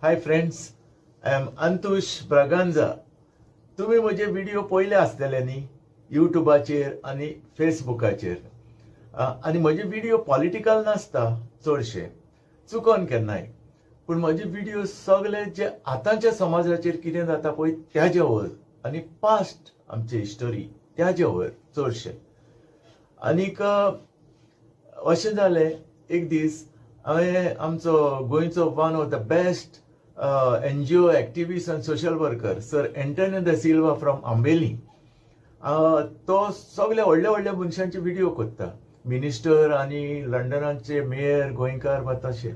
High friends, I am Antush Braganza. तुम्ही म्हजे video पळयले आसतले न्ही युट्यूबाचेर आनी फेसबुकाचेर. आनी म्हजे व्हिडिओ पॉलिटिकल नासता चडशे, चुकोन केन्नाय. पूण म्हजे व्हिडिओ सगळे जे आतांच्या समाजाचेर कितें जाता पळय त्याचे वर आनी पास्ट आमची हिस्टरी त्याचे वर चडशे. आनीक अशें जालें एक दीस हांवें आमचो गोंयचो one of the best NGO activist end social worker sir Antony de Silva from Ambelim, तो सगळे व्हडल्या व्हडल्या मनशांचे व्हिडिओ करता, मिनिस्टर आनी लंडनाचे मेयर गोंयकार वा तशे.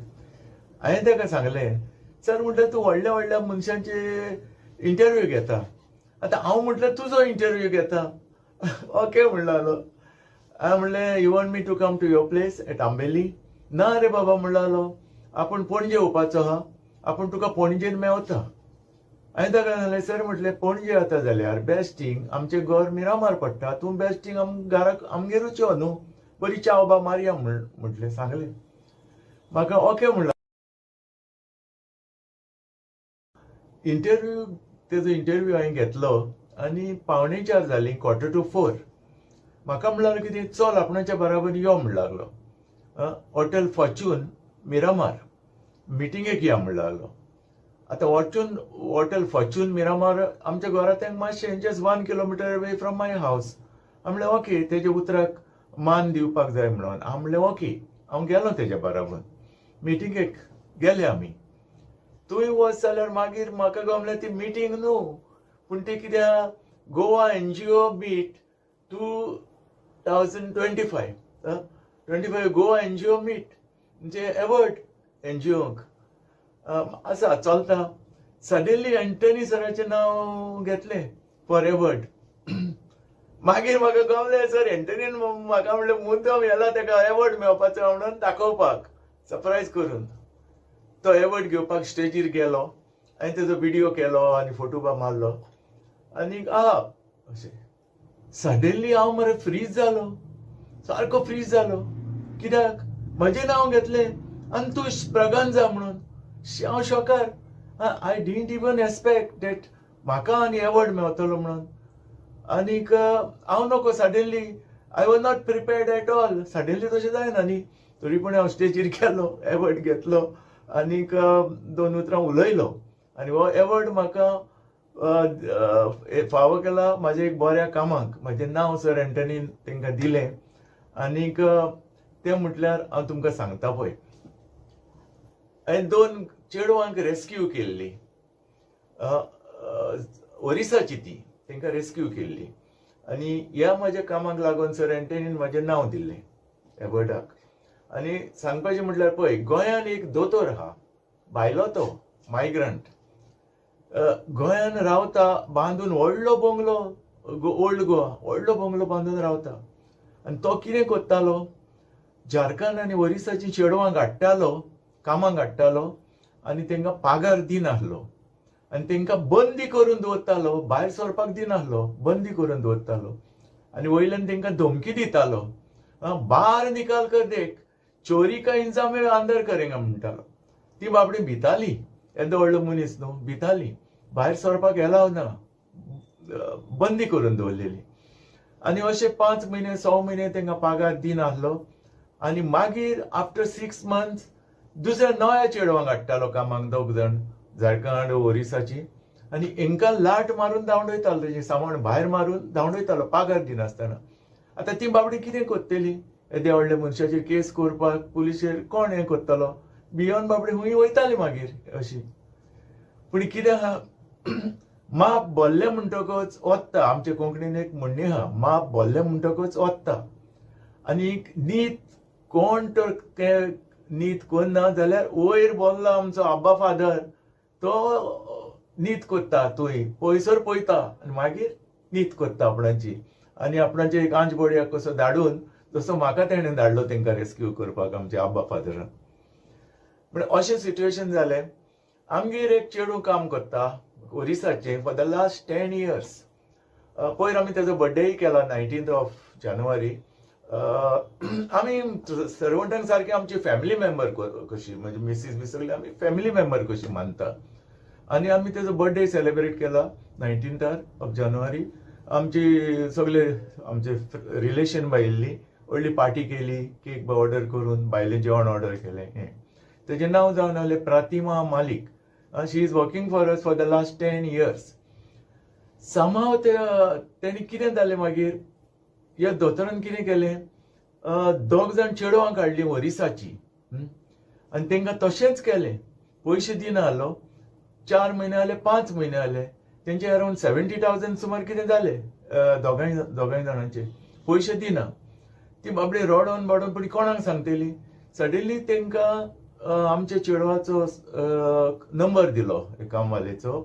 हांवें ताका सांगलें, सर म्हटलें तूं व्हडल्या व्हडल्या मनशांचे इंटरव्यू घेता, आतां हांव म्हटलें तुजो इंटरव्यू घेता. ओके म्हणलो. हांवें म्हणलें you want me to come to your place at Ambeli? ना रे बाबा म्हणलो, आपूण पणजे येवपाचो आहा, आपूण तुका पणजेन मेवता. हांवें ताका सांगलें, सर म्हटलें पणजे जाता जाल्यार बेस्टींग आमचें घर मिरामार पडटा, तूं बेस्टींग घराक आमगेरूच यो न्हू, बरी च्या बा मारया म्हटलें सांगलें. म्हाका ओके म्हणलो. तेजो इंटरव्यू हांवें घेतलो आनी 3:45 जालीं, 3:45. म्हाका म्हणलो कितें, चल आपणाच्या बराबर यो म्हणू लागलो. हॉटेल फॉर्च्यून मिरामार मिटिंगेक या म्हणू लागलो. आतां हॉटेल फॉर्च्यून मिरामार आमच्या घरांतल्यान मातशें जस्ट 1 किलोमिटर अवे फ्रॉम माय हावस. हांव म्हणलें ओके, तेजे उतराक मान दिवपाक जाय म्हणून हांव म्हणलें ओके. हांव गेलो तेज्या बराबर मिटिंगेक गेले आमी. थंय वच जाल्यार मागीर म्हाका गमलें ती मिटींग न्हू, पूण ती कित्याक Goa NGO meet 2025 Goa NGO meet म्हणजे एवर्ड NGOक आसा चलता. सडनली एंटनी सराचें नांव घेतलें फॉर एवर्ड. मागीर म्हाका गमलें, सर एंटनीन म्हाका म्हणलें मुद्दम येला ताका एवर्ड मेळपाचो म्हणून दाखोवपाक, सरप्रायज करून. तो एवर्ड घेवपाक स्टेजीर गेलो. हांवें तेजो व्हिडिओ केलो आनी फोटो बा मारलो आनी अशें. सडनली हांव मरे फ्रीज जालो, सारको फ्रीज जालो. कित्याक म्हजें नांव घेतलें अंतुश ब्रागांजा म्हणून. हांव शॉकार. I didn't even expect that म्हाका आनी एवर्ड मेळटलो म्हणून. आनीक हांव नोको suddenly, I was not prepared at all. Suddenly तशें जायना न्ही. तरी पूण हांव स्टेजीर गेलो, एवर्ड घेतलो आनीक 2 उतरां उलयलो. आनी हो एवर्ड म्हाका फावो केला म्हाज्या एक बऱ्या कामाक. म्हाजें नांव सर एंटनीन तांकां दिलें. आनीक तें म्हटल्यार हांव तुमकां सांगता पळय, हांवें 2 चेडवांक रेस्क्यू केल्ली, ओरिसाची ती, तांकां रेस्क्यू केल्ली. आनी ह्या म्हाज्या कामाक लागून सर एंटनीन म्हाजें नांव दिल्लें एवर्डाक. आनी सांगपाचें म्हटल्यार पळय, गोंयान एक दोतोर आहा, भायलो तो मायग्रंट, गोंयान रावता बांदून व्हडलो बंगलो, ओल्ड गोवा व्हडलो बंगलो बांदून रावता. आनी तो कितें करतालो, झारखंड आनी ओरिसाची चेडवांक हाडटालो, कामाक हाडटालो आनी तांकां पागार दिनासलो आनी तांकां बंदी करून दवरतालो, भायर सरपाक दिनासलो, बंदी करून दवरतालो. आनी वयल्यान तांकां धमकी दितालो, बाहर निकाल कर देख, चोरी का इंजाम अंदर करेंगा म्हणटालो. ती बाबडी भिताली, येदो व्हडलो मनीस न्हू, भिताली, भायर सरपाक एलाव ना, बंदी करून दवरलेली. आनी अशें 5 म्हयने 6 म्हयने तांकां पागार दिनासलो. आनी मागीर आफ्टर 6 मंथ्स दुसऱ्या नव्या चेडवांक हाडटालो कामाक, 2 जाण झारखंड ओरिसाची. आनी हांकां लाट मारून धांवडयतालो, तेजें सामान भायर मारून धांवडयतालो पागार दिनासतना. आतां ती बाबडी कितें करतली, येद्या व्हडल्या मनशाचेर केस करपाक पुलिशेर कोण हें करतलो, भियोन बाबडी खूंय वयताली मागीर अशी. पूण कितें माप भरलें म्हणटकच वत्ता. आमच्या कोंकणीन एक म्हणणी आहा, माप भरलें म्हणटकच वत्ता. आनीक नीत कोण तर नीत करना जाल्यार वयर बोल्लो आमचो आब्बा फादर, तो नीत करता, थंय पयसर पळयता आनी मागीर नीत करता आपणाची. आनी आपणाचे एक आंच बडयाक कसो धाडून, जसो म्हाका तेणें धाडलो तांकां रेस्क्यू करपाक आमच्या आब्बा फादरान. पूण अशें सिट्युएशन जालें. आमगेर एक चेडूं काम करता ओरिसाचें फॉर द लास्ट 10 years. पयर आमी तेजो बर्थडेय केला 19th of January. आमी सर्वंटांक सारकी आमची फॅमिली मेंबर कशी, म्हणजे मिसीस बी सगळी आमी फॅमिली मेंबर कशी मानता. आणि आम्ही त्याचा बर्थडे सेलिब्रेट केला 19th जानेवारी. आमची सगळे आमचे रिलेशन बायिल्ली व्हडली पार्टी केली, केक ऑर्डर करून भायलें जेवण ऑर्डर केलें. हें तेजें नांव जावन आसलें Pratima Malik. She is working for us for the last 10 years. समाव तेणी कितें जालें मागीर, ह्या दोतोरान कितें केलें, 2 जाण चेडवां काडलीं ओरिसाची आनी तांकां तशेंच केलें. पयशे दिना जालो. 4 म्हयने जाले, 5 म्हयने जाले, तेंचे अरावंड 70,000 सुमार कितें जाले दोगांय जाणांचे. पयशे दिना. ती बाबडी रडोन बडोन पूण कोणाक सांगतली. सडनली तांकां आमच्या चेडवाचो नंबर दिलो कामवालेचो,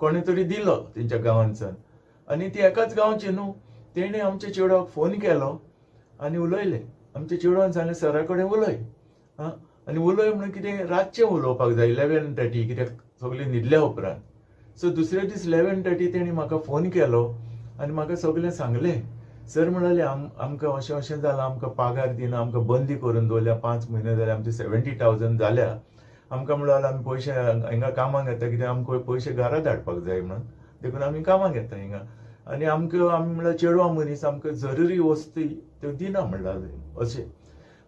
कोणे तरी दिलो तेंच्या गांवांतल्यान. आनी ती एकाच गांवची न्हू. तेणें आमच्या चेडवाक फोन केलो आनी उलयलें. आमच्या चेडवान सांगलें सरा कडेन उलय. आनी उलय म्हणून कितें रातचें उलोवपाक जाय 11:30, कित्याक सगळीं न्हिदल्या उपरांत. सो दुसरे दीस 11:30 तेणी म्हाका फोन केलो आनी म्हाका सगळें सांगलें. सर म्हणाले आमकां अशें अशें जालां, आमकां पागार दिना, आमकां बंदी करून दवरल्या, 5 म्हयने जाले, आमचे 70,000 जाल्या. आमकां म्हणलें आमी पयशे हिंगा कामाक येता, कित्याक आमकां पयशे घरा धाडपाक जाय म्हणून, देखून आमी कामाक येता हिंगा. आनी आमी म्हणल्यार चेडवां मनीस, आमकां जरुरी वस्ती त्यो दिना म्हणटाले अशें.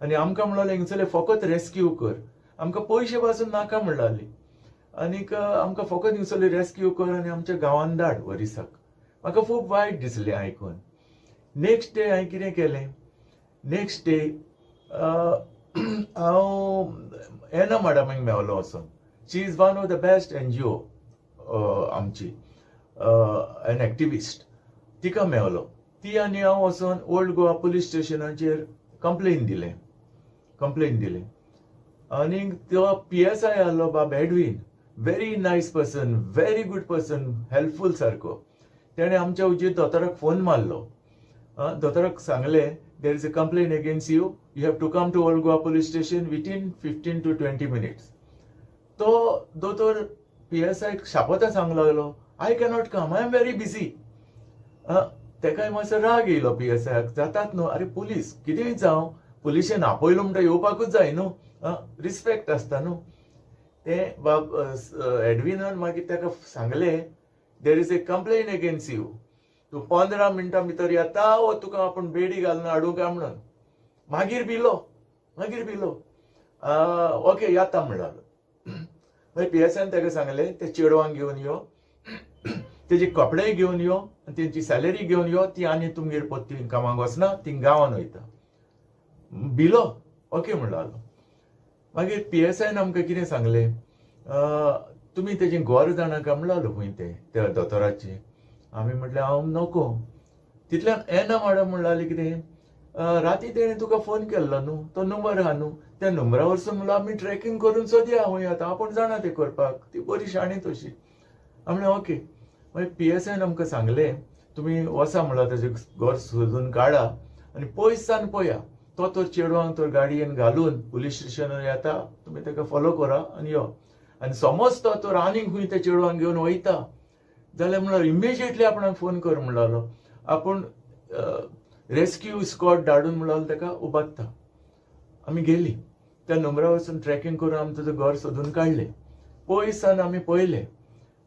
आनी आमकां म्हणलें हिंगसरले फकत रेस्क्यू कर, आमकां पयशे पासून नाका म्हणटाली. आनीक आमकां फकत हिंगसरले रेस्क्यू कर आनी आमच्या गांवांत धाड ओरिसाक. म्हाका खूब वायट दिसलें आयकून. नेक्स्ट डे हांवें कितें केलें, नेक्स्ट डे हांव एना मॅडमाक मेवलो वचून. She is one of the best NGO आमची, एन एक्टिविस्ट. तिका मेवलो. ती आनी हांव वचून ओल्ड गोवा पुलीस स्टेशनाचेर कंप्लेन दिलें. आनी तो PSI आहलो बाब Edwin, very nice person, very good person, helpful सारको. तेणें आमच्या उजीर दोतोराक फोन मारलो. दोतोराक सांगलें there is a complaint against you have to come to Old Goa police station within 15 to 20 minutes. तो दोतोर PSI शापोता सांगूंक लागलो, I cannot come, I am very busy. तेकाय मातसो राग येयलो PSI. जातात न्हू, अरे पुलीस कितेंय जावं, पुलिशेन आपयलो म्हणटा येवपाकूच जाय न्हू, रिस्पेक्ट आसता न्हू. ते बाब एडविनान मागीर ताका सांगलें there is a complain against you, तूं 15 मिनटां भितर येता वो तुका आपूण बेडी घालून हाडूं काय म्हणून. मागीर भिलो. ओके येता म्हणटालो. मागीर PSIन ताका सांगलें ते चेडवांक घेवन यो, तेजे कपडे घेवन यो, तेंची सॅलरी घेवन यो, ती आनी तुमगेर पोत्ती कामाक वचना, ती गांवांत वयता. भिलो. ओके म्हणटालो. मागीर PSIन आमकां कितें सांगलें, तुमी तेजें घर जाणा काय म्हणटालो खंय त्या दोतोराची. आमी म्हटलें हांव नको. तितल्यान एना मॅडम म्हणटाली कितें, राती तेणें तुका फोन केल्लो न्हू, तो नंबर आहा न्हू, त्या नंबरा वरसून म्हणलो आमी ट्रॅकिंग करून सोदया खंय आतां, आपूण जाणा तें करपाक, ती बरी शाणी तशी. हांव म्हणलें ओके. मागीर PSIन आमकां सांगलें तुमी वचा म्हणलो तेजें घर सोदून काडा आनी पयस सावन पळया, तो तर चेडवांक तर गाडयेन घालून पुलीस स्टेशनार येता, तुमी ताका फॉलो करा आनी यो. आनी समज तो तर आनीक खंय त्या चेडवांक घेवन वयता जाल्यार म्हणल्यार इमिजिएटली आपणाक फोन कर म्हणटालो. आपूण रेस्क्यू स्क्वॉड धाडून म्हणटालो ताका उबारता. आमी गेलीं. त्या नंबरा वचून ट्रॅकिंग करून आमी तेजें घर सोदून काडलें. पयस सावन आमी पळयलें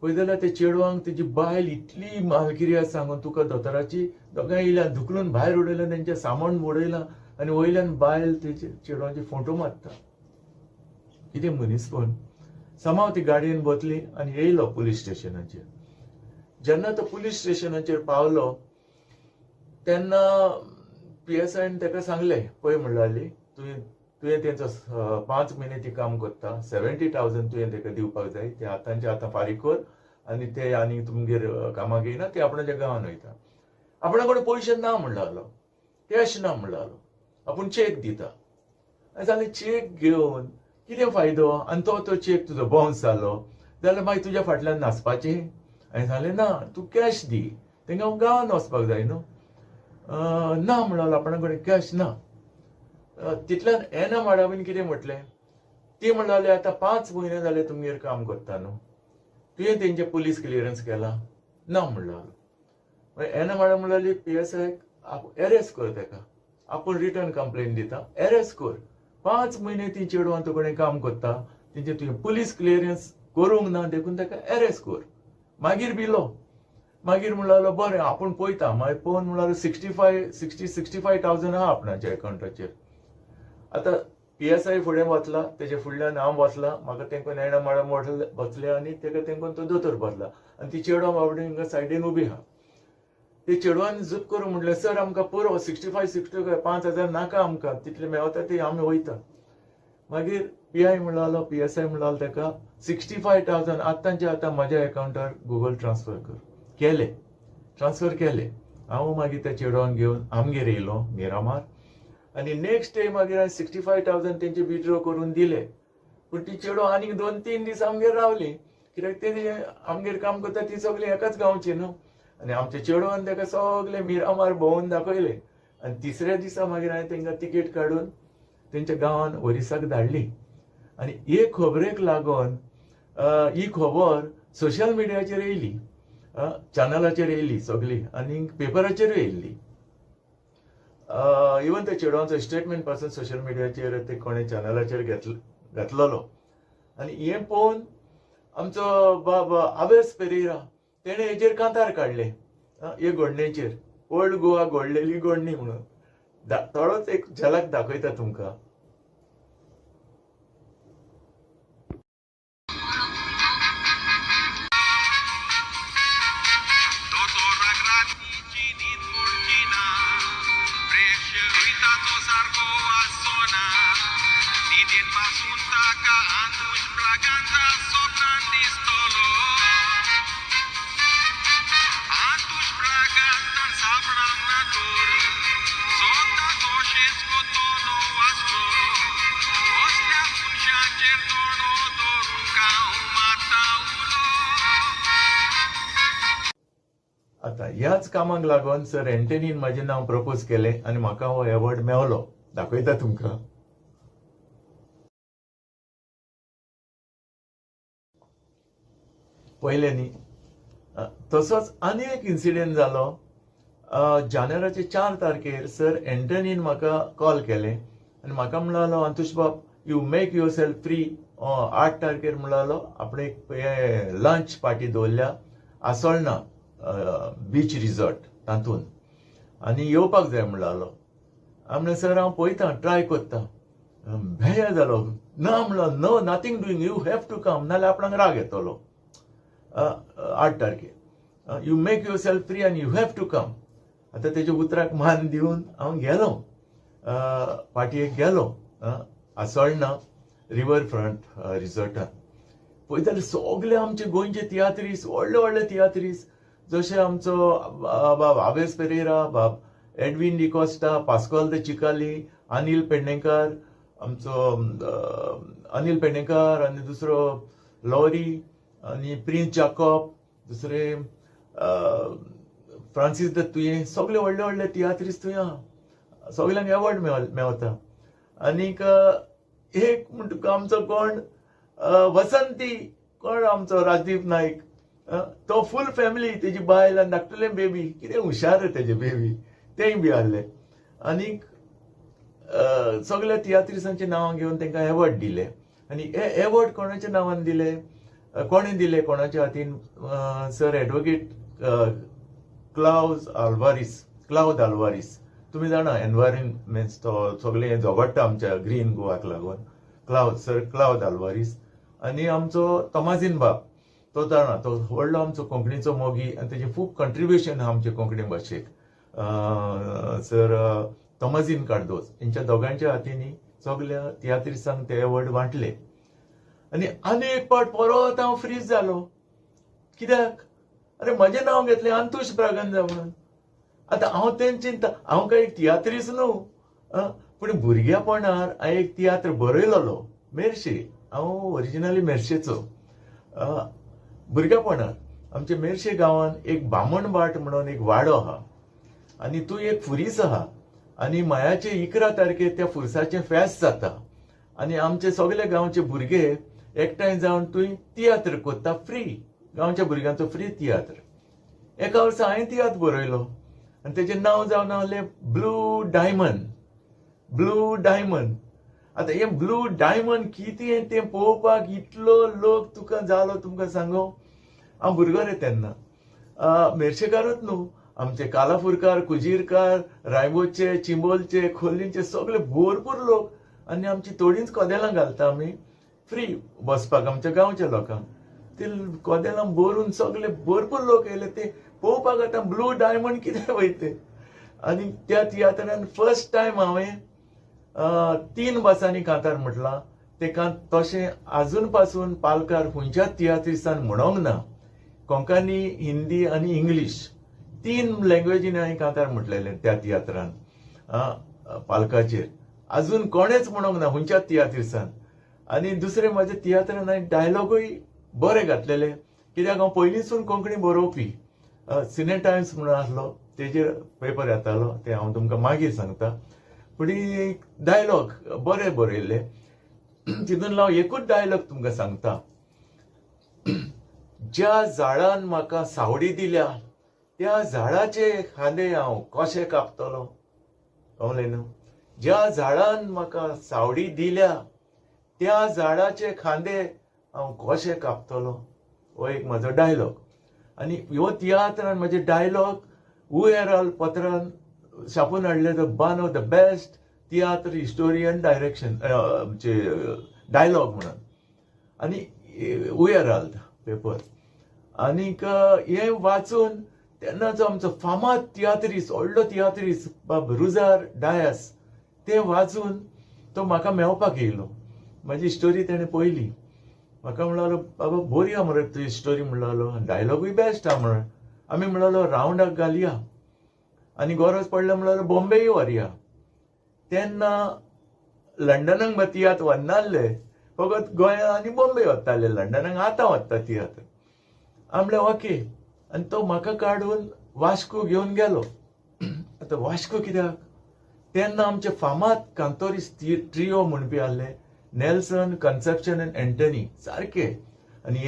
जाल्यार ते चेडवांक तेजी बायल इतली मालगिरी सांगून तुका दोतोराची, दोगांय येयल्यान धुकलून भायर उडयल्यान, तेंचें सामान उडयलां आनी वयल्यान बायल तेजे चेडवांचे फोटो मारता. कितें मनीसपण. समाव ती गाडयेन बसली आनी येयलो पुलीस स्टेशनाचेर. जेन्ना तो पुलीस स्टेशनाचेर पावलो तेन्ना PSIन ताका सांगलें, पळय म्हणटाली तुवें तेंचो 5 म्हयने ती काम करता, 70,000 तुवें ताका दिवपाक जाय, ते आतांचे आतां फारीक कर आनी ते आनी तुमगेर कामाक येयना, ते आपणाच्या गांवांत वयता. आपणा कडेन पयशे ना म्हणटालो, कॅश ना म्हणटालो, आपूण चेक दिता. जाल्यार चेक घेवन कितें फायदो, आनी तो चेक तुजो बाउन्स जालो जाल्यार मागीर तुज्या फाटल्यान नाचपाचें. हांवें सांगलें ना, तूं कॅश दी, तांकां गांवांत वचपाक जाय न्हू. ना म्हणटालो आपणा कडेन कॅश ना. तितल्यान एना मॅडमीन कितें म्हटलें, ती म्हणटाली आतां 5 म्हयने जाले तुमगेर काम करता न्हू, तुवें तेंचे पुलीस क्लियरन्स केला? ना म्हणटालो. मागीर एना मॅडम म्हणटाली PSIक एरेस्ट कर ताका. आपण रिटर्न कंप्लेन दिता अरेस्ट कर 5 महिने ती चेडवान तुकडे काम करता तेंचे तुवें पुलीस क्लियरन्स करूंक ना देखून ताका अरेस्ट कर मागीर भिलो मागीर म्हणलो बरें आपूण पळयता मागीर पळोवन म्हणलो 65,000 आहा आपणाच्या अकाउंटाचेर आतां PSI फुडें वचला तेजे फुडल्यान हांव वचला म्हाका तेंको नेणा माडा वचले आनी तेका तेंकोन तो दोतोर बसला आनी ती चेडवा बाबडे हिंगा सायडीन उबी आहा ते चेडवान झूप करून म्हणलें सर आमकां पुरो 65,000 नाका आमकां तितले मेवता ते आमी वयता मागीर PI म्हणलो PSI म्हणलो ताका 65,000 आतांचे आतां म्हज्या अकाउंटार गुगल ट्रान्सफर केले हांव मागीर त्या चेडवान घेवन आमगेर येयलो मिरामार आनी नेक्स्ट डे मागीर हांवें 65,000 तेंचे विथड्रॉ करून दिले पूण ती चेडो आनीक 2-3 दीस आमगेर रावली कित्याक ते आमगेर काम करता ती सगळीं एकाच गांवची न्हू आनी आमच्या चेडवान ताका सगळे मिरामार भोंवून दाखयले आनी तिसऱ्या दिसा मागीर हांवें तांकां तिकेट काडून तेंच्या गांवान ओरिसाक धाडली आनी हे खबरेक लागून ही खबर सोशल मिडियाचेर येयली चॅनलाचेर येयली सगळी आनी पेपराचेरूय येयल्ली इवन त्या चेडवांचो स्टेटमेंट पासून सोशल मिडियाचेर ते कोणे चॅनलाचेर घातलेलो आनी हें पळोवन आमचो बाब आवेस पेरेरा तेणे हेजेर कांतार काडले हे घडणेचेर ओल्ड गोवा घडलेली घडणी म्हणून थोडोच एक झलक दाखयता तुमकां आता ह्याच कामाक लागून सर एंटनीन म्हाजें नांव प्रपोज केलें आनी म्हाका हो अवॉर्ड मेळ्ळो दाखयता तुमकां पयले न्ही तसोच आनी एक इन्सिडेंट जालो जानेवारीचे 4 तारखेर सर एंटनीन म्हाका कॉल केलें आनी म्हाका म्हणलो अंतुश बाब you make yourself free 8 तारखेर म्हणलो आपण एक लंच पार्टी दवरल्या आसोळणा बीच रिसॉर्ट तातून आनी येवपाक जाय म्हणलो आमने सर हांव पळयता ट्राय करता भेया जालो ना म्हणलो no nothing doing you have to come नाल्यार आपणाक राग येतलो 8 तारखेर you make yourself free आनी यू हॅव टू कम आतां तेज्या उतराक मान दिवन हांव गेलो पार्टयेक गेलो आसोळणा रिवर फ्रंट रिसॉर्टान पळयताले सगळे आमचे गोंयचे तियात्रीस व्हडले तियात्रीस जशे आमचो बाब आवेस पेरेरा बाब एडविन डिकोस्टा पास्कोल द चिकाली अनिल पेडणेकर आमचो अनिल पेडणेकर आनी दुसरो लॉरी आनी प्रिन्स जाकोब दुसरे फ्रांसीस दत्तुये सगळे व्हडले तियात्रीस थंय आहा सगळ्यांक अवॉर्ड मेवता आनीक एक म्हणटा आमचो कोण वसंती कोण आमचो राजदीप नायक तो फूल फॅमिली तेजी बायल आनी धाकटुले बेबी कितें हुशार तेजे बेबी तेय बी आहले आनीक सगळ्या तियात्रिसांची नांवां घेवन तांकां अवॉर्ड दिले आनी हे अवॉर्ड कोणाच्या नांवान दिले कोणे दिले कोणाच्या हातीन सर एडवोकेट क्लाउद आल्वारीस तुम्ही जाणा एनवायरमेंट तो सगळे झगडटा आमच्या ग्रीन गोवाक लागून क्लाउद आल्वारीस आनी आमचो तमाजीन बाब तो जाणा तो व्हडलो आमचो कोंकणीचो मोगी आनी तेजें खूब कंट्रिब्युशन आहा आमचे कोंकणी भाशेक सर तमाजीन कार्दोस हेंच्या दोगांच्या हातींनी सगळ्या तियात्रिसांक ते अवॉर्ड वांटले आनी एक पावट परत हांव फ्रीज जालो कित्याक अरे म्हजें नांव घेतलें अंतुश ब्रागांजा म्हणून आतां हांव तें चिंता हांव काय एक तियात्रीच न्हू पूण भुरग्यापणार हांवें एक तियात्र बरयलोलो मेर्शे हांव ओरिजिनली मेर्शेचो भुरग्यापणार आमच्या मेर्शे गांवान एक बामणबाट म्हणून एक वाडो आहा आनी तूं एक फुरीस आहा आनी मायाचे 11 तारखेर त्या फुरसाचें फेस्त जाता आनी आमचे सगळे गांवचे भुरगे एकठांय जावन तुवें तियात्र कोत्ता फ्री गांवच्या भुरग्यांचो फ्री तियात्र एका वर्सा हांवें तियात्र बरयलो आनी तेजें नांव जावन आहलें ब्लू डायमंड. Blue diamond. आतां हें ब्लू डायमंड कितें तें पळोवपाक इतलो लोक तुका जालो तुमकां सांगो. हांव भुरगो रे तेन्ना. मेर्शेकारूच न्हू, आमचे कालाफुरकार, कुजीरकार, रायबोचे, चिंबोलचे, खोर्लींचे सगळे भरपूर लोक. आनी आमची थोडींच कोदेलां घालता आमी फ्री बसपाक आमच्या गांवच्या लोकांक. ते कोदेलां भरून सगळे भरपूर लोक येयले ते पळोवपाक. आतां ब्लू डायमंड कितें वयते. आनी त्या तियात्रान फर्स्ट टायम हांवें 3 बसांनी कांतार म्हटलां. ते तशें आजून पासून पालकार खंयच्याच तियात्रिस्तान म्हणोंक ना. कोंकणी, हिंदी आनी इंग्लीश 3 लँग्वेजीन हांवें कांतार म्हटलेलें त्या तियात्रान पालकाचेर. आजून कोणेच म्हणोंक ना खंयच्याच तियात्रिस्तान. आनी दुसरें म्हाज्या तियात्रान हांवें डायलॉगूय बरे घातलेले. कित्याक हांव पयलींसून कोंकणी बरोवपी. सिने टायम्स म्हणून आसलो तेजेर पेपर येतालो, ते हांव तुमकां मागीर सांगता. पूण डायलॉग बरे बरयल्ले. तितून हांव एकूच डायलॉग तुमकां सांगता. ज्या झाडान म्हाका सावडी दिल्या त्या झाडाचे खांदे हांव कशें कापतलो. कळ्ळें न्हू. ज्या झाडान म्हाका सावडी दिल्या त्या झाडाचे खांदे हांव कशें कापतलो. हो एक म्हजो डायलॉग. आनी ह्यो तियात्रान म्हजे डायलॉग उएराल पत्रान छापून हाडले. One of the best tiatr historian direction dialogue म्हणून. आनी उएराल पेपर. आनीक हे वाचून तेन्नाचो आमचो फामाद तियात्रीस, व्हडलो तियात्रीस रुजार डायस, ते वाचून तो म्हाका मेळपाक येयलो. म्हाजी स्टोरी तेणें पळयली. म्हाका म्हणलो बाबा बरी आहा मरे तुजी स्टोरी म्हणलो. डायलॉगूय बेस्ट आहा म्हणून. आमी म्हणलो रावंडाक घालया आनी गरज पडल्या म्हणलो बॉम्बेय व्हरया. तेन्ना लंडनाक तियात्र वचनासले, फकत गोंया आनी बॉम्बे वताले. लंडनाक आतां वता तियात्र. हांव म्हणलें ओके. आनी तो म्हाका काडून वास्को घेवन गेलो. आतां वास्को कित्याक, तेन्ना आमचे फामाद कांतोरीस ट्रियो म्हणपी आहले नेल्सन, कन्सेप्शन आनी एंटनी सारके. आनी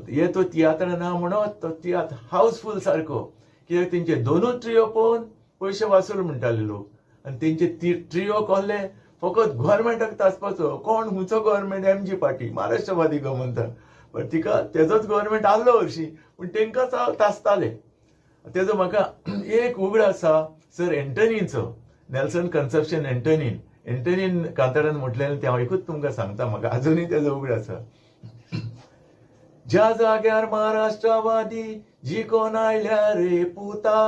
हे तो तियात्र ना म्हणत तो तियात्र हावसफूल सारको. कित्याक तेंचे दोनूच ट्रियो पळोवन पयशे वासूल म्हणटाले लोक. आनी तेंचे ट्रियो कहले फकत गोव्हर्मेंटाक तासपाचो. कोण हुंचो गोव्हर्मेंट एमजी पार्टी, महाराष्ट्रवादी गमनता. पण तिका तेजोच गोव्हर्मेंट आहलो हरशीं, पूण तेंकां तासताले. तेजो म्हाका एक उगड आसा सर एंटनीचो, नेल्सन कन्सेप्शन एंटनीन कांतारान म्हटलेलें तें हांव एकूच तुमकां सांगता. म्हाका अजुनूय तेजो उगड आसा. ज्या जाग्यार महाराष्ट्रवादी जिखोन आयल्या रे पुता,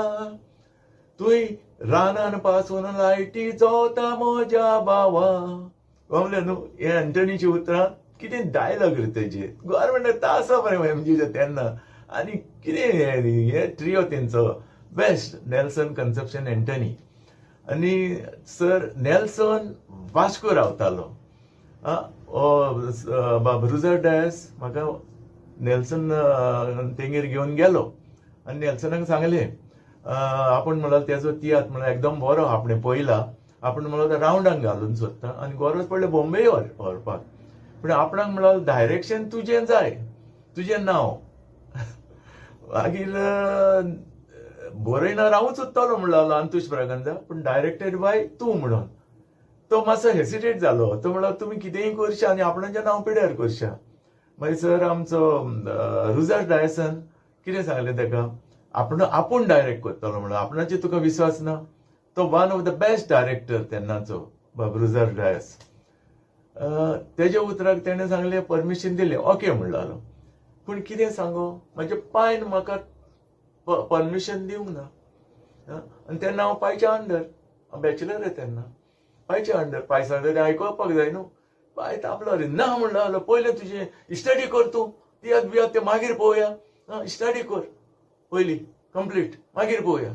तुय रानान पासून लायटी जोता म्हज्या भावा. कळ्ळें न्हू. हे एंटनीची उतरां कितें डायलॉग रे तेजे. गोव्हर्मेंट तासा मरे एमजीचे तेन्ना. आनी कितें हे ट्रियो तेंचो बेस्ट नेल्सन, कन्सेप्शन, एंटनी. आनी सर नेल्सन वास्को रावतालो. रुजार डायस म्हाका नेल्सन तेंगेर घेवन गेलो. आनी नेल्सनाक सांगलें आपूण म्हणलो तेजो तियात्र म्हणल्यार एकदम बरो आपणें पळयला. आपूण म्हणलो रावंडाक घालून सोदता आनी गरज पडल्यार बॉम्बे व्हरपाक. पूण आपणाक म्हणलो डायरेक्शन तुजें जाय, तुजें नांव. मागीर बरयना रावूच उत्तलो म्हणलो अंतुश ब्रागांजा, पूण डायरेक्टेड बाय तूं म्हणून. तो मातसो हेसिटेट जालो. तो म्हणलो तुमी कितेंय करशा आनी आपणाचें नांव पिड्यार करशा. मागीर सर आमचो रुजार डायसान कितें सांगलें ताका, आपूण डायरेक्ट करतलो म्हणून. आपणाचेर तुका विश्वास ना. तो one of the best director तेन्नाचो रुजार डायस. तेज्या उतराक तेणें सांगलें परमिशन दिलें. ओके म्हणलो. पूण कितें सांगो, म्हाजे पायन म्हाका परमिशन दिवंक ना. आनी तेन्ना हांव पांयच्या अंडर, हांव बॅचलर रे तेन्ना. पांयच्या अंडर पांय सांगता तें आयकोपाक जाय न्हू. पांय तापलो रे. ना म्हणलो पयलें तुजें स्टडी कर तूं. तियात्र बियात्र तें मागीर पळोवया. स्टडी कर पयलीं कंप्लीट, मागीर पळोवया.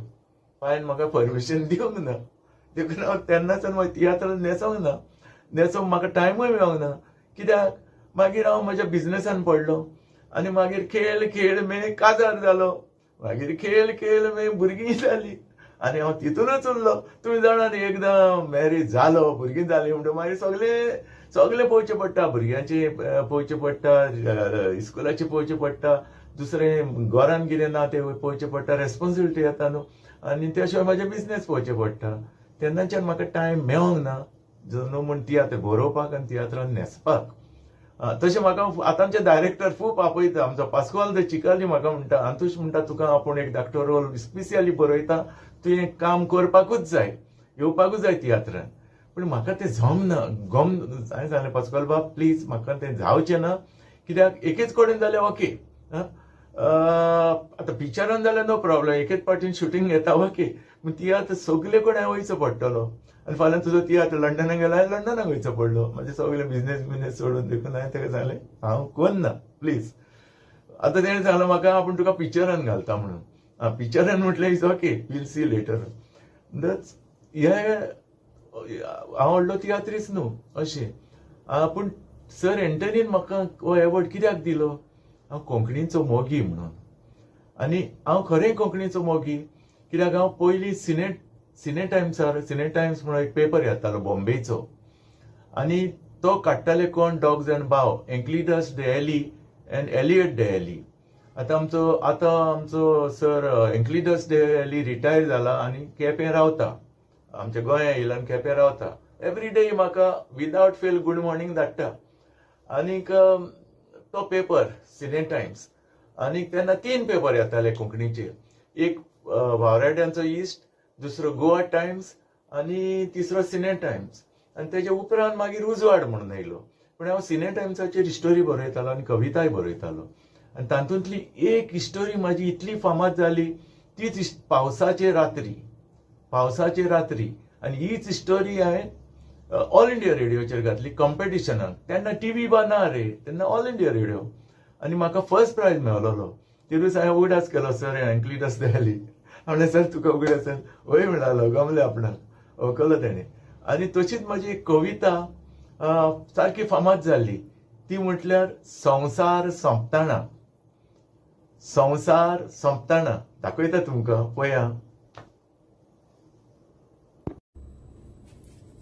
पायन म्हाका परमिशन दिवंक ना. देखून हांव तेन्नाच्यान म्हाका तियात्रान न्हेसोंक ना. न्हेसोंक म्हाका टायमूय मेळोंक ना. कित्याक मागीर हांव म्हज्या बिजनेसान पडलो. आनी मागीर खेळ मे काजार जालो. मागीर खेळ मे भुरगीं जालीं. आनी हांव तितूनच उरलो. तुमी जाणा न्ही एकदां मॅरेज जालो, भुरगीं जालीं म्हणटकीर मागीर सगळें पळोवचें पडटा. भुरग्यांचें पळोवचें पडटा, इस्कुलाचें पळोवचें पडटा, दुसरें घरान कितें ना तें पळोवचें पडटा. रेस्पॉन्सिबिलिटी येता न्हू. आनी त्या शिवाय म्हाजे बिझनेस पळोवचें पडटा. तेन्नाच्यान म्हाका टायम मेळोंक ना न्हू म्हूण तियात्र बरोवपाक आनी तियात्रान न्हेसपाक. तशें म्हाका आतांचे डायरेक्टर खूब आपयता. आमचो पास्कोल द चिकाली म्हाका म्हणटा, आंतूश म्हणटा तुका आपूण एक धाकटो रोल स्पेशली बरयता, तुवें काम करपाकूच जाय, येवपाकूच जाय तियात्रान. पूण म्हाका तें जमना. हांवें सांगलें पास्कोल बाब प्लीज म्हाका तें जावचें ना, कित्याक एकेच कडेन जाल्यार ओके. आतां पिक्चरान जाल्यार नो प्रॉब्लेम, एकेच पावटीन शुटींग घेता ओके. पूण तियात्र सगळे कडेन वयचो पडटलो. आनी फाल्यां तुजो तियात्र लंडनाक गेलो जाल्यार लंडनाक वयचो पडलो. म्हणजे सगळे बिझनेस सोडून देखून हांवें ताका सांगलें हांव करना प्लीज. आतां तेणें सांगलें म्हाका आपूण तुका पिक्चरान घालता म्हणून. पिक्चरान म्हटलें is okay, we'll see later. म्हणटच हांव व्हडलो तियात्रीच न्हू अशें. पूण सर एंटनीन म्हाका हो एवॉर्ड कित्याक दिलो? हांव कोंकणीचो मोगी म्हणून. आनी हांव खरें कोंकणीचो मोगी, कित्याक हांव पयलीं सिने टायम्स म्हणून एक पेपर येतालो बॉम्बेचो, आनी तो काडटाले कोण? डॉग्स अँड बाव, एन्क्लिडस डेली एंड एलियट डेली. आतां आमचो सर एन्क्लिडस डेली रिटायर जाला आनी केपें रावता, आमच्या गोंया येयला आनी केपें रावता. एवरी डे म्हाका विदाउट फेल गूड मॉर्निंग धाडटा. आनीक तो पेपर सिने टायम्स, आनीक तेन्ना 3 पेपर येताले कोंकणीचे. एक वावराड्यांचो ईस्ट, दुसरो गोवा टायम्स आनी तिसरो सिने टायम्स. आनी तेजे उपरांत मागीर उजवाड म्हणून येयलो. पूण हांव सिने टायम्साचेर हिस्टोरी बरयतालो आनी कविताय बरयतालो. आनी तातूंतली एक हिस्टोरी म्हाजी इतली फामाद जाली, तीच पावसाचे रात्री. आनी हीच हिस्टोरी हांवें ऑल इंडिया रेडिओचेर घातली कॉम्पिटिशनाक. तेन्ना टीव्ही बा ना रे, तेन्ना ऑल इंडिया रेडिओ. आनी म्हाका फर्स्ट प्रायज मेळलोलो. तिरूच हांवें उगडास केलो, सर एन्क्लिडस डेली. हांवें सर तुका उगडास वय म्हणलो, गमले आपणाक वळखलो तेणें. आनी तशीच म्हाजी एक कविता सारकी फामाद जाल्ली, ती म्हटल्यार संवसार सोंपताना. दाखयता तुमकां, पळया.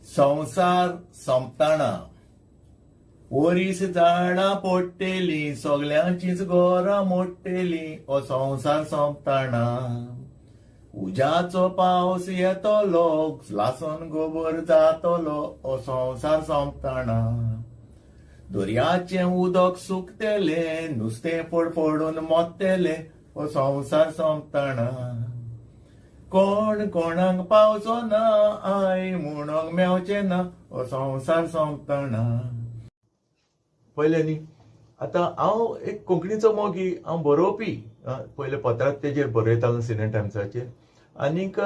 संवसार सोंपताना, वरीस झाडां पडटेलीं, सगल्यांचीच घरां मोडटेलीं, ओ संवसार सोंपताना. उज्याचो पावस येतलो, लासून गोबर जातलो, ओ संवसार सोंपताना. दर्याचें उदक सुकतेलें, नुस्तें फडफडून मोत्तेलें, ओ संवसार सोंपताना. कोण कोणाक पावचो ना, आय म्हणोंक मेवचें ना, ओ संवसार सोंपताना. पळयलें न्ही. आतां हांव एक कोंकणीचो मोगी, हांव बरोवपी. पयले पत्राचेर बरयतालो सिने टायम्साचेर. आनीक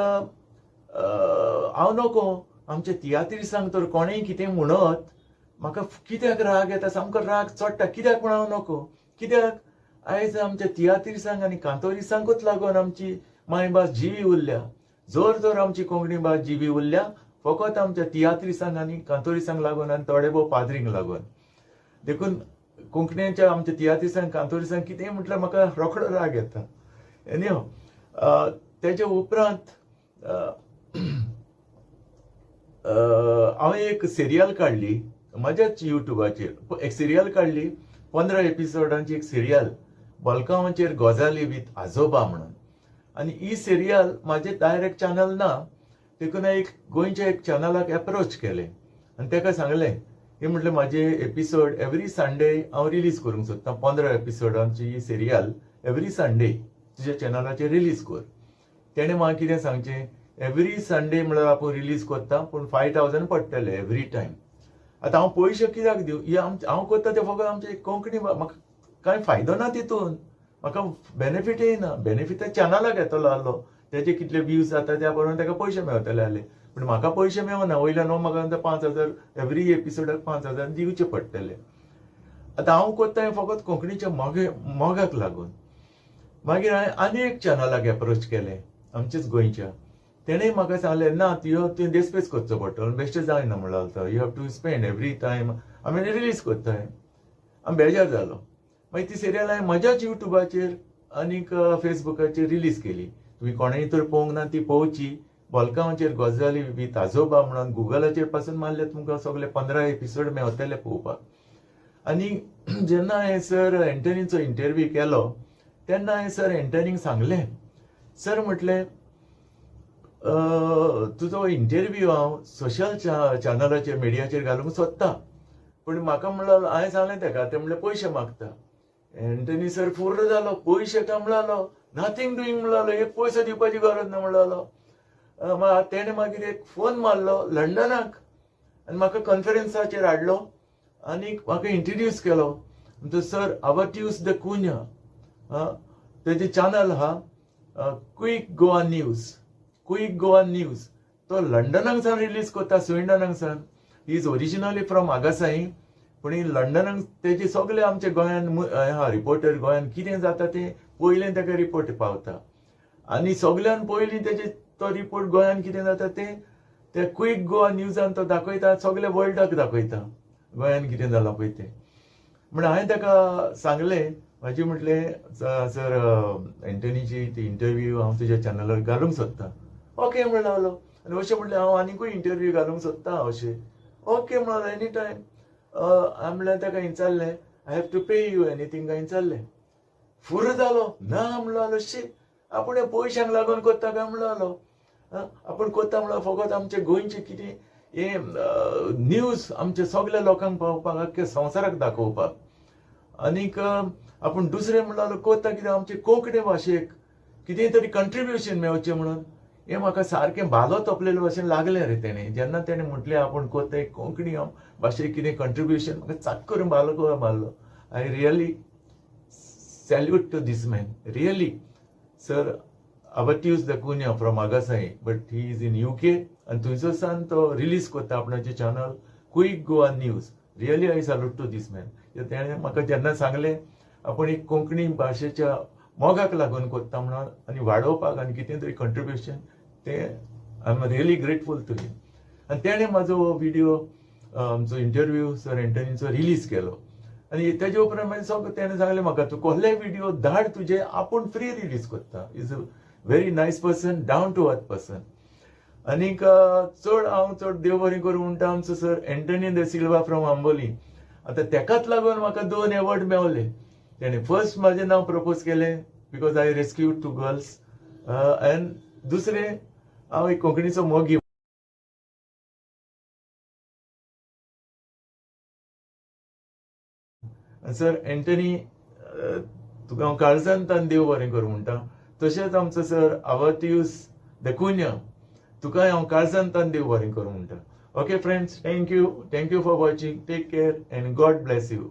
हांव नोको आमच्या तियात्रिसांक तर कोणेंय कितें म्हणत म्हाका कित्याक राग येता, सामको राग चडटा. कित्याक म्हूण हांव नोको, कित्याक आयज आमच्या तियात्रिसांक आनी कांतोरिसांकूच लागून आमची मायभास जिवी उरल्या. जर आमची कोंकणी भास जिवी उरल्या फकत आमच्या तियात्रिसांक आनी कांतोरिसांक लागून आनी थोडे भोव पाद्रींक लागून. देखून कोंकणीच्या आमच्या तियात्रिसांक कांतोरिसांक कितेंय म्हटल्यार म्हाका रोखडो राग येता. एनीहो, तेजे उपरांत हांवें एक सिरियल काडली म्हाज्याच युट्यूबाचेर. एक सिरियल काडली 15 एपिसोडांची एक सिरियल, बलकांवाचेर गजाली विथ आजोबा म्हणून. आनी ही सिरियल म्हाजें डायरेक्ट चॅनल ना, देखून एक गोंयच्या एक चॅनलाक एप्रोच केलें आनी ताका सांगलें, हे म्हटलें म्हाजे एपिसोड एवरी संडे हांव रिलीज करूंक सोदतां. 15 एपिसोडांची ही सिरियल एवरी संडे तुज्या चॅनलाचेर रिलीज कर. तेणें म्हाका कितें सांगचें, एवरी संडे म्हळ्यार आपूण रिलीज करता, पूण 5000 पडटले एवरी टायम. आतां हांव पयशे कित्याक दिवं? ही हांव करता तें फकत आमचें कोंकणी, म्हाका कांय फायदो ना तितून, म्हाका बेनिफीट येयना. बेनिफीट त्या चॅनलाक येतलो आहलो, तेजे कितले व्ह्यूज जाता त्या प्रमाणे ताका पयशे मेळटले आहले. पूण म्हाका पयशे मेळना. वयल्यान म्हाका 5000 एवरी एपिसोडाक 5000 दिवचे पडटले. आतां हांव करता हें फकत कोंकणीच्या मोगाक लागून. मागीर हांवें आनी एक चॅनलाक एप्रोच केलें आमचेच गोंयच्या. तेणें म्हाका सांगलें, ना तुवें देस्पेस करचो पडटलो, बेश्टें जायना म्हणलो तो. You have to spend every time. हांवें रिलीज करता. हांव बेजार जालो. मागीर ती सिरियल हांवें म्हज्याच युट्यूबाचेर आनीक फेसबुकाचेर रिलीज केली. तुमी कोणेंय तर पळोवंक ना ती पळोवची. बलकांवाचेर गजाली विथ आजोबा म्हणून गुगलाचेर पासून मारले तुमकां सगळे 15 एपिसोड मेळटले पळोवपाक. आनी जेन्ना हांवें सर तुजो इंटरव्यू हांव सोशल चॅनलाचेर मिडियाचेर घालूंक सोदता, पूण म्हाका म्हणलो, हांवें सांगलें ताका, ते म्हणले पयशे मागता. एंटनी सर फुर्र जालो, पयशे काय म्हणलो, नथींग डुईंग म्हणलो, एक पयसो दिवपाची गरज ना म्हणलो. तेणे मागीर एक फोन मारलो लंडनाक आनी म्हाका कॉन्फरन्साचेर हाडलो आनी म्हाका इंट्रोड्यूस केलो. म्हणटा सर अवट्यूस द कुन्या तेजे चॅनल आहा, क्विक गोवा न्यूज, तो लंडनाक सावन रिलीज करता, स्विडनाक सावन. ही इज ओरिजिनली फ्रॉम आगासाई, पूण ही लंडनाक तेजे सगळे आमचे गोंयान रिपोर्टर गोंयान कितें जाता तें पयलें ताका रिपोर्ट पावता. आनी सगळ्यान पयलीं तेजे तो रिपोर्ट गोंयान कितें जाता ते क्विक गोवा न्यूजान तो दाखयता, सगळे वर्ल्डाक दाखयता गोंयान कितें जालां पळय तें. म्हण हांवें ताका सांगलें, म्हाजी म्हटलें सर एंटनीची ती इंटरव्यू हांव तुज्या चॅनलार घालूंक सोदतां. ओके म्हणून लागलो. आनी अशें म्हटलें हांव आनीकूय इंटरव्यू घालूंक सोदतां अशें. ओके म्हणलो, एनी टायम. हांवें म्हणलें ताका विचारलें, I have to pay you anything काय विचारलें. फुर्र जालो, ना म्हणलो, शी आपूण हे पयशांक लागून करता काय म्हणलो. आपूण करता म्हणलो फकत आमचे गोंयचे कितें हे न्यूज आमच्या सगळ्या लोकांक पावपाक, अख्ख्या संवसाराक दाखोवपाक. आनीक आपूण दुसरें म्हणलो करता कितें आमचे कोंकणी भाशेक कितें तरी कंट्रिब्युशन मेळचें म्हणून. हें म्हाका सारकें भालो तपलेले भशेन लागलें रे तेणें. जेन्ना तेणें म्हटलें आपूण करता एक कोंकणी भाशेक कितें कंट्रिब्युशन, म्हाका चाक करून भालो मारलो. I really salute to this man, really. Sir अवट्यूस de Cunha from Agassaim, but he is in UK आनी थंयसरसान तो रिलीज करता आपणाचें channel Quick Goa News. Really I salute to this man. तेणें म्हाका जेन्ना सांगलें आपूण एक कोंकणी भाशेच्या मोगाक लागून करता म्हणून आनी वाडोवपाक आनी कितें तरी कंट्रिब्युशन, तें I am really grateful to him. आनी तेणें म्हाजो व्हिडिओ आमचो इंटरव्यू सर एंटनीचो रिलीज केलो. आनी तेजे उपरांत मागीर सगळें तेणें सांगलें म्हाका, तूं कसलेय व्हिडिओ धाड तुजे, आपूण फ्री रिलीज करता. Is a very nice person, down to earth person. आनीक चड देव बरें करूं म्हणटा आमचो sir Antony de Silva from Amboli. आतां तेकाच लागून म्हाका 2 अवॉर्ड मेळ्ळे. तेणें फर्स्ट म्हाजें नांव प्रपोज केलें because I rescued 2 girls, end दुसरें हांव एक कोंकणीचो मोगी. सर एंटनी, तुका हांव काळजांतल्यान देव बरें करूं म्हणटा. तशेंच आमचो सर अवट्यूस द कुन्या, तुकाय हांव काळजांतल्यान देव बरें करूं म्हणटा. Okay friends, thank you for watching. Take care and God bless you.